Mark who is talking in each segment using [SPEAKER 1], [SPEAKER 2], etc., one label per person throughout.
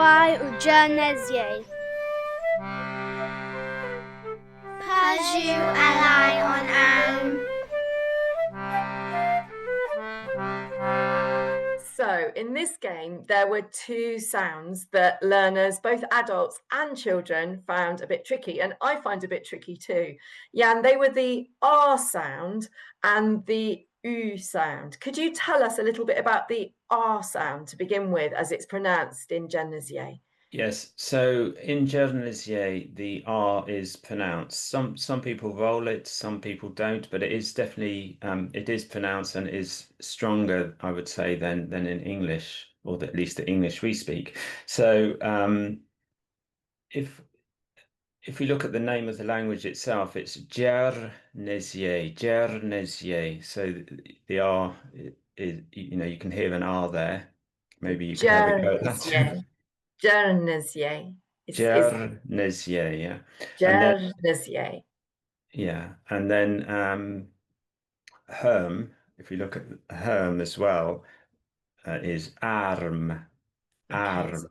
[SPEAKER 1] Why Guernesiais?
[SPEAKER 2] Paju alai on
[SPEAKER 3] So in this game, there were two sounds that learners, both adults and children, found a bit tricky, and I find a bit tricky too. Jan, they were the R sound and the U sound. Could you tell us a little bit about the R sound to begin with, as it's pronounced in Guernesiais?
[SPEAKER 4] Yes, so in Guernesiais, the R is pronounced. Some people roll it, some people don't, but it is definitely it is pronounced and is stronger, I would say, than in English, or at least the English we speak. So if if we look at the name of the language itself, it's Guernesiais, Guernesiais. So the R is, you can hear an R there. Maybe you could have a go at that.
[SPEAKER 3] Guernesiais.
[SPEAKER 4] Guernesiais, yeah. And then
[SPEAKER 3] Guernesiais.
[SPEAKER 4] yeah, and then Herm, if we look at Herm as well, is arm. Arm.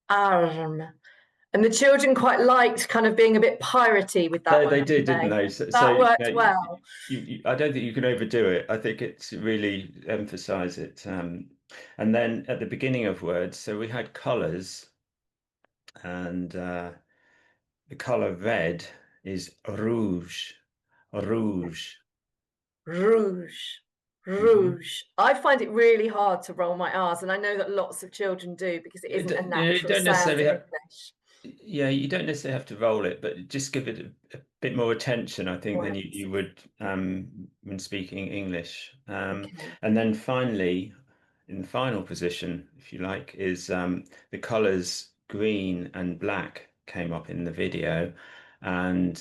[SPEAKER 3] Arm. And the children quite liked kind of being a bit piratey with that one.
[SPEAKER 4] They did, didn't they?
[SPEAKER 3] That worked well.
[SPEAKER 4] I don't think you can overdo it. I think it's really emphasize it. And then at the beginning of words, so we had colors, and the color red is rouge, rouge.
[SPEAKER 3] Rouge. Rouge. I find it really hard to roll my R's, and I know that lots of children do because it isn't a natural sound in English.
[SPEAKER 4] Yeah, you don't necessarily have to roll it, but just give it a bit more attention, I think, than you would when speaking English. And then finally, in the final position, if you like, is the colors green and black came up in the video. And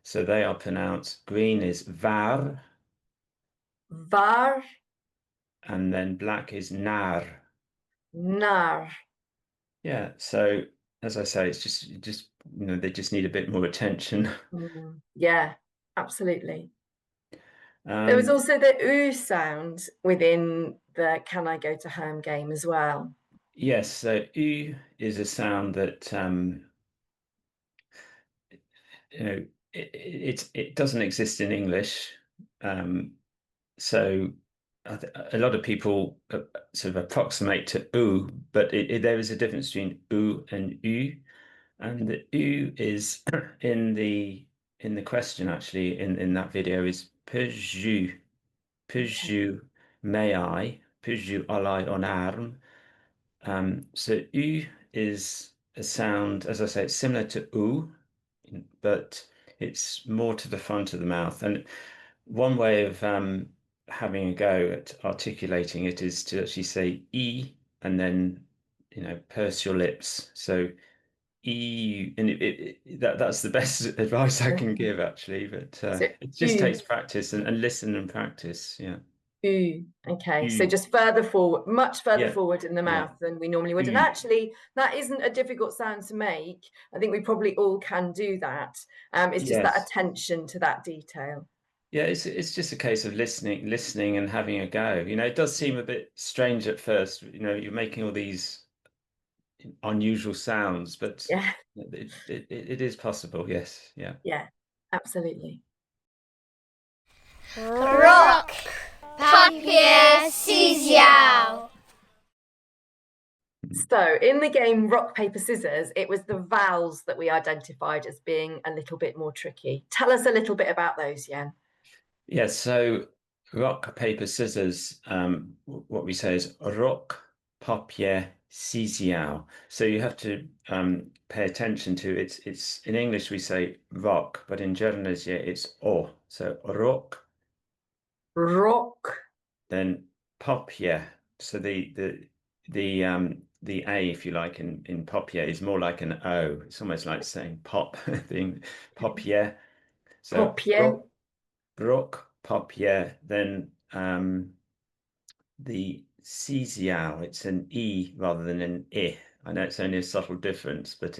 [SPEAKER 4] so they are pronounced, green is var.
[SPEAKER 3] Var.
[SPEAKER 4] And then black is nar.
[SPEAKER 3] Nar.
[SPEAKER 4] Yeah, so as I say, it's just they just need a bit more attention.
[SPEAKER 3] Yeah, absolutely. There was also the oo sound within the Can I Go to Home game as well.
[SPEAKER 4] Yes, so oo is a sound that it doesn't exist in English. So a lot of people sort of approximate to oo, but there is a difference between oo and u, and the oo is in the question actually in that video is peux-je, may I, peux-je aller en arme. So u is a sound, as I say, it's similar to oo, but it's more to the front of the mouth. And one way of having a go at articulating it is to actually say E and then, purse your lips. So E, and that's the best advice I can give actually, but it just takes practice and listen and practice. Yeah.
[SPEAKER 3] Okay, so just further forward, much further forward in the mouth than we normally would. And actually, that isn't a difficult sound to make. I think we probably all can do that. It's just that attention to that detail.
[SPEAKER 4] Yeah, it's just a case of listening and having a go. It does seem a bit strange at first. You're making all these unusual sounds, but it is possible. Yes, yeah.
[SPEAKER 3] Yeah, absolutely.
[SPEAKER 2] Rock, papier, scissors.
[SPEAKER 3] So in the game Rock, Paper, Scissors, it was the vowels that we identified as being a little bit more tricky. Tell us a little bit about those, Jan.
[SPEAKER 4] Yes, so rock, paper, scissors, what we say is rock, papier, scissors. So you have to pay attention to it's in English we say rock, but in Guernesiais it's o. So rock, then papier. So the A, if you like, in papier is more like an O. It's almost like saying pop, being papier. So
[SPEAKER 3] papier.
[SPEAKER 4] Rock, papier, then the scissors, it's an E rather than an I. I know it's only a subtle difference, but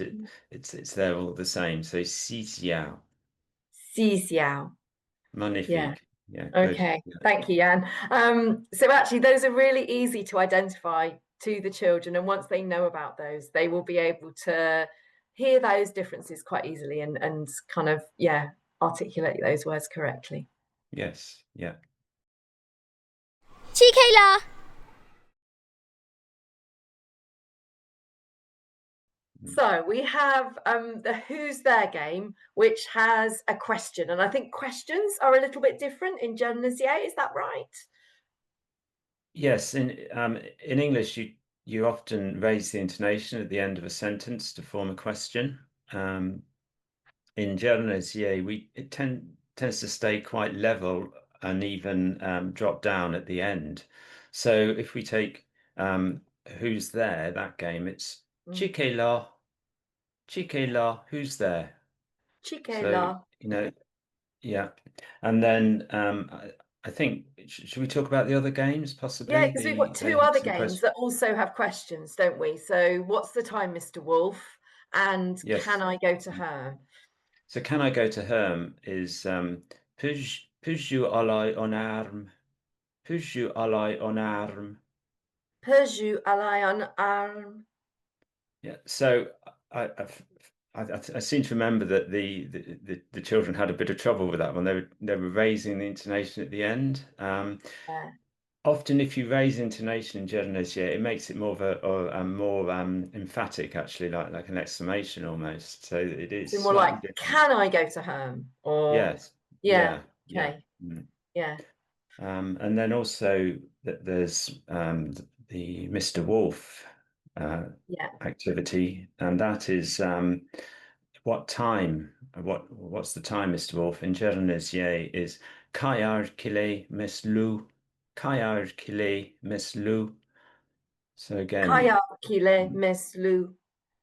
[SPEAKER 4] it's there all the same. So scissors.
[SPEAKER 3] Scissors.
[SPEAKER 4] Magnifique. Yeah.
[SPEAKER 3] Okay. Thank you, Jan. So actually, those are really easy to identify to the children, and once they know about those, they will be able to hear those differences quite easily and kind of, yeah, articulate those words correctly.
[SPEAKER 4] Yes, yeah.
[SPEAKER 1] Chikela.
[SPEAKER 3] So we have the Who's There game, which has a question, and I think questions are a little bit different in Guernesiais. Is that right?
[SPEAKER 4] Yes, in English, you often raise the intonation at the end of a sentence to form a question. In Guernesiais, it tends to stay quite level and even drop down at the end. So if we take Who's There, that game, it's Chikela, Chikela, who's there? So,
[SPEAKER 3] Chikela.
[SPEAKER 4] yeah. And then I think should we talk about the other games
[SPEAKER 3] Yeah,
[SPEAKER 4] possibly?
[SPEAKER 3] because we've got
[SPEAKER 4] They
[SPEAKER 3] two
[SPEAKER 4] have
[SPEAKER 3] other
[SPEAKER 4] some
[SPEAKER 3] games
[SPEAKER 4] questions.
[SPEAKER 3] that also have questions, don't we? So what's the time, Mr. Wolf? And can
[SPEAKER 4] Yes.
[SPEAKER 3] I go to her?
[SPEAKER 4] So can I go to Herm is Pujju alai on arm. Pujju alai on arm.
[SPEAKER 3] Perju alayan arm.
[SPEAKER 4] Yeah. So I I've, I seem to remember that the children had a bit of trouble with that one. They were raising the intonation at the end.
[SPEAKER 3] Yeah.
[SPEAKER 4] Often, if you raise intonation in Javanese, yeah, it makes it more of a more emphatic, actually, like an exclamation almost. So it is
[SPEAKER 3] So more like,
[SPEAKER 4] slightly different.
[SPEAKER 3] can I go to her? Or
[SPEAKER 4] Yes,
[SPEAKER 3] yeah,
[SPEAKER 4] yeah.
[SPEAKER 3] okay,
[SPEAKER 4] Mm.
[SPEAKER 3] yeah,
[SPEAKER 4] And then also that there's the Mr. Wolf
[SPEAKER 3] yeah.
[SPEAKER 4] activity, and that is what time? What's the time, Mr. Wolf? In Javanese, yeah, is Kayar Kile Miss Lou. Kayar Kile Miss Lou. So again,
[SPEAKER 3] Kaya kile Miss Lou.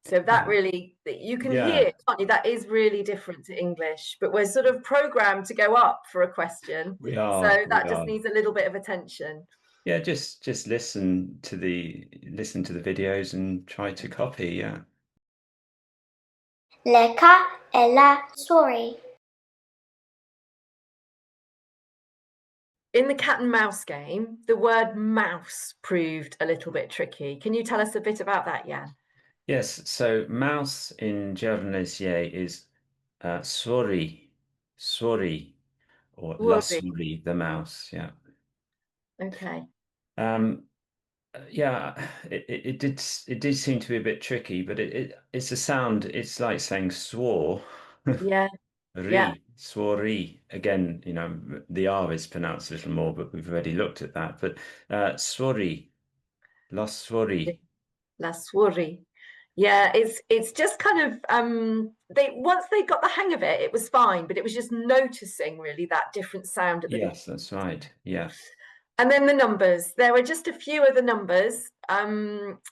[SPEAKER 3] So that
[SPEAKER 4] yeah,
[SPEAKER 3] really, you can
[SPEAKER 4] yeah,
[SPEAKER 3] hear, can't you? That is really different to English, but we're sort of programmed to go up for a question. So
[SPEAKER 4] we
[SPEAKER 3] that just
[SPEAKER 4] are.
[SPEAKER 3] needs a little bit of attention.
[SPEAKER 4] Yeah, just listen to the videos and try to copy. Yeah.
[SPEAKER 2] Leka ella sorry.
[SPEAKER 3] In the cat and mouse game, the word mouse proved a little bit tricky. Can you tell us a bit about that, Jan?
[SPEAKER 4] Yes. So mouse in Javanese is sorry, sorry, or la
[SPEAKER 3] Worry.
[SPEAKER 4] souris, the mouse. Yeah.
[SPEAKER 3] Okay.
[SPEAKER 4] Um, yeah, it did seem to be a bit tricky, but it's a sound. It's like saying swore,
[SPEAKER 3] Yeah, yeah.
[SPEAKER 4] swori. Again, the R is pronounced a little more, but we've already looked at that. But swori, la swori.
[SPEAKER 3] Less worry. Yeah, it's just kind of they once they got the hang of it, it was fine, but it was just noticing really that different sound at the beginning.
[SPEAKER 4] Yes, that's right. Yeah.
[SPEAKER 3] And then the numbers. There were just a few other numbers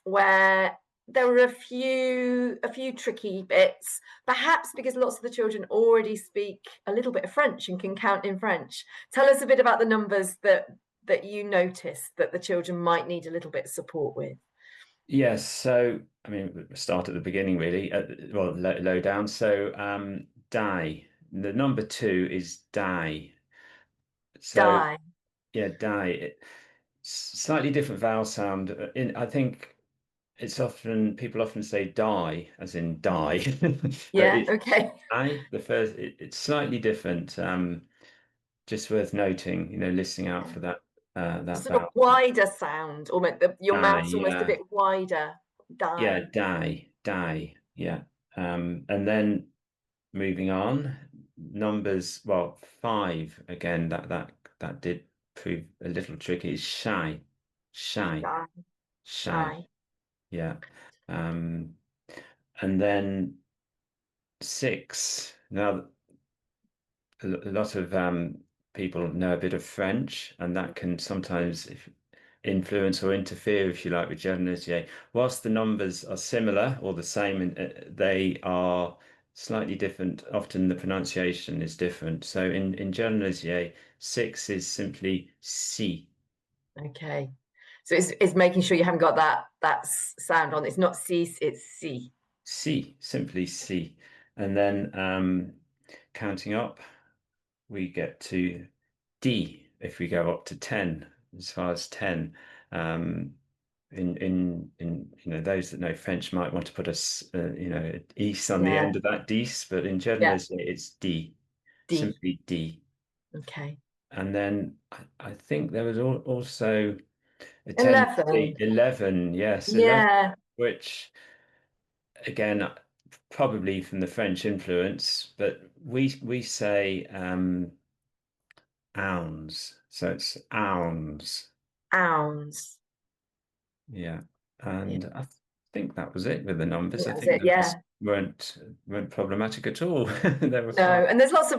[SPEAKER 3] where there were a few tricky bits, perhaps because lots of the children already speak a little bit of French and can count in French. Tell us a bit about the numbers that you noticed that the children might need a little bit of support with.
[SPEAKER 4] Yes. So, I mean, we start at the beginning, really. Well, low down. So, die. The number two is die. So,
[SPEAKER 3] Die.
[SPEAKER 4] yeah, die. Slightly different vowel sound. I think people often say die, as in die, but
[SPEAKER 3] Yeah,
[SPEAKER 4] it's
[SPEAKER 3] okay.
[SPEAKER 4] die. The first, it's slightly different. Just worth noting, listening out for that
[SPEAKER 3] Sort of
[SPEAKER 4] vowel.
[SPEAKER 3] wider sound, almost your
[SPEAKER 4] Die,
[SPEAKER 3] mouth's almost a
[SPEAKER 4] yeah.
[SPEAKER 3] bit wider.
[SPEAKER 4] Yeah,
[SPEAKER 3] Die.
[SPEAKER 4] die, yeah. And then moving on, numbers, well, five again, that did prove a little tricky. Is shy, shy,
[SPEAKER 3] Die.
[SPEAKER 4] shy,
[SPEAKER 3] Shy.
[SPEAKER 4] yeah. And then six. Now, a lot of people know a bit of French, and that can sometimes influence or interfere, if you like, with Jersey. Whilst the numbers are similar or the same, they are slightly different. Often the pronunciation is different. So in Jersey, six is simply si.
[SPEAKER 3] Okay. So it's making sure you haven't got that sound on. It's not cease, it's C.
[SPEAKER 4] Si, simply si. And then counting up, we get to D if we go up to 10, as far as 10. Um, those that know French might want to put a is on the
[SPEAKER 3] Yeah.
[SPEAKER 4] end of that dis, but in Guernesey it's D,
[SPEAKER 3] D.
[SPEAKER 4] simply D.
[SPEAKER 3] Okay.
[SPEAKER 4] And then I think there was also a
[SPEAKER 3] 11.
[SPEAKER 4] 11, yes, 11,
[SPEAKER 3] Yeah.
[SPEAKER 4] which again probably from the French influence, but we say ounds, so it's ounds.
[SPEAKER 3] Ounds.
[SPEAKER 4] Yeah,
[SPEAKER 3] Yeah.
[SPEAKER 4] and I think that was it with the numbers. I
[SPEAKER 3] That was
[SPEAKER 4] think
[SPEAKER 3] it.
[SPEAKER 4] numbers
[SPEAKER 3] Yeah.
[SPEAKER 4] weren't problematic at all. They were
[SPEAKER 3] No,
[SPEAKER 4] fine.
[SPEAKER 3] and there's lots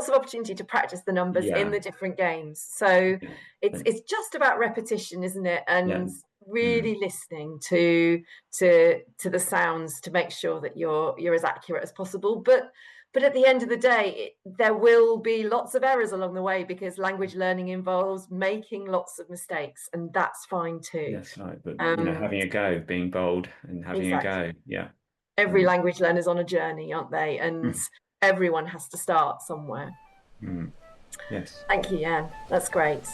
[SPEAKER 3] of opportunity to practice the numbers in
[SPEAKER 4] Yeah,
[SPEAKER 3] the different games. So
[SPEAKER 4] yeah,
[SPEAKER 3] it's just about repetition, isn't it?
[SPEAKER 4] yeah.
[SPEAKER 3] And
[SPEAKER 4] Mm,
[SPEAKER 3] really listening to the sounds to make sure that you're as accurate as possible. But at the end of the day, there will be lots of errors along the way because language learning involves making lots of mistakes, and that's fine too.
[SPEAKER 4] that's right. But
[SPEAKER 3] Um,
[SPEAKER 4] having a go, being bold, and having a
[SPEAKER 3] exactly.
[SPEAKER 4] go. Yeah.
[SPEAKER 3] Every
[SPEAKER 4] Mm,
[SPEAKER 3] language learner's on a journey, aren't they? And
[SPEAKER 4] mm,
[SPEAKER 3] everyone has to start somewhere.
[SPEAKER 4] mm. Yes.
[SPEAKER 3] Thank you, Jan. That's great.